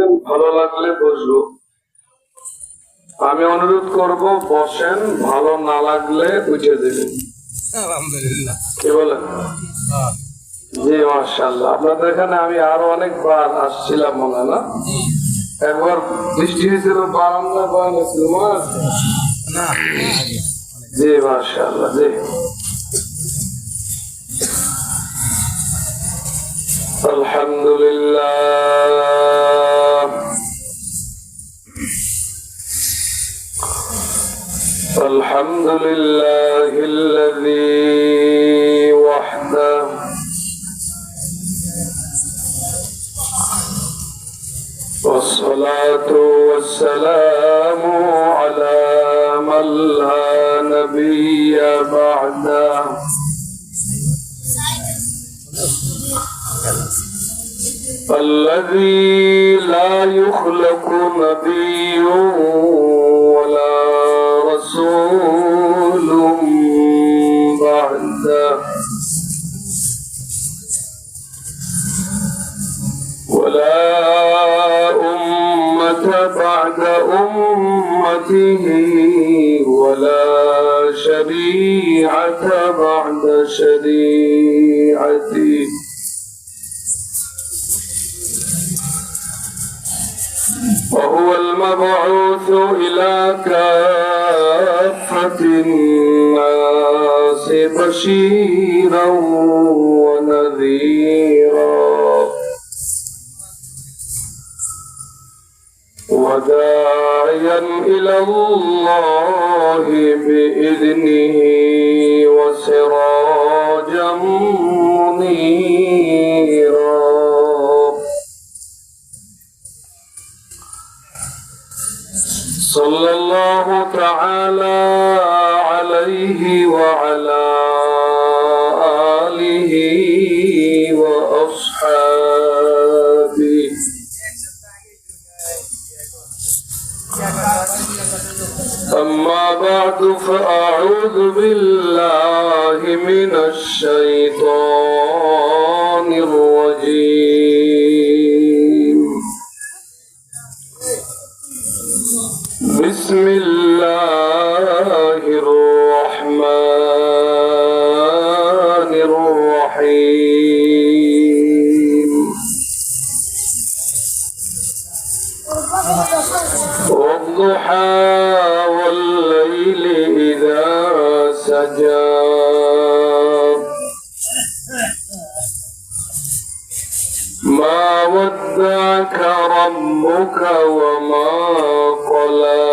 থাকবেন, ভালো লাগলে বসবো। আমি অনুরোধ করব বসেন, ভালো না লাগলে উঠে দেবেন। আলহামদুলিল্লাহ। কি বলেন? জি মাশাআল্লাহ। আপনাদের এখানে আমি আরো অনেকবার আসছিলাম মনে হয় না? একবার বৃষ্টি হয়েছিল, বারান্দা বয়ান হয়েছিল মনে আছে? জি মাশাআল্লাহ। জি আলহামদুলিল্লাহ। الحمد لله الذي وحده والصلاة والسلام على من لا نبي بعده الذي لا يخلق نبي ولا رسول بعده ولا أمة بعد أمته ولا شريعة بعد شريعته وهو المبعوث إلى كافة الناس بشيرا ونذيرا وداعيا إلى الله بإذنه وسراجا منيرا صلى الله تعالى عليه وعلى آله وأصحابه أما بعد فأعوذ بالله من الشيطان الرجيم بسم الله الرحمن الرحيم والضحى والليل إذا سجى ما ودعك ربك وما قلى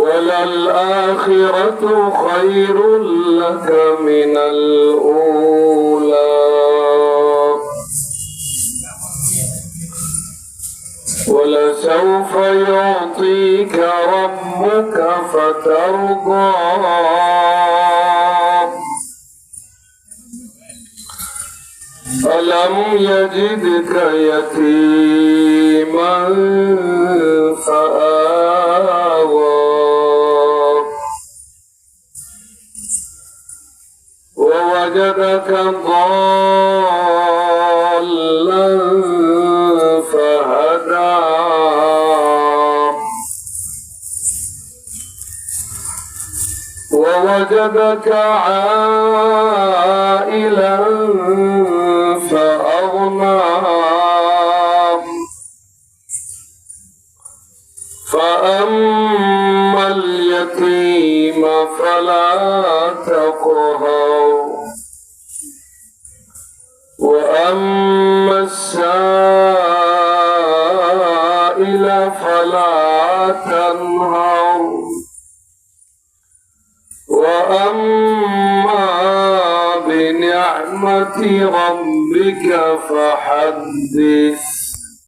وللآخرة خير لك من الأولى ولسوف يعطيك ربك فترضى ألم يجدك يتيما فآوى ووجدك ضالا فهدى ووجدك عائلا فأغنى فأما اليتيم فلا تقهر وأما السائل فلا تنهر وأما بنعمة ربك فحدث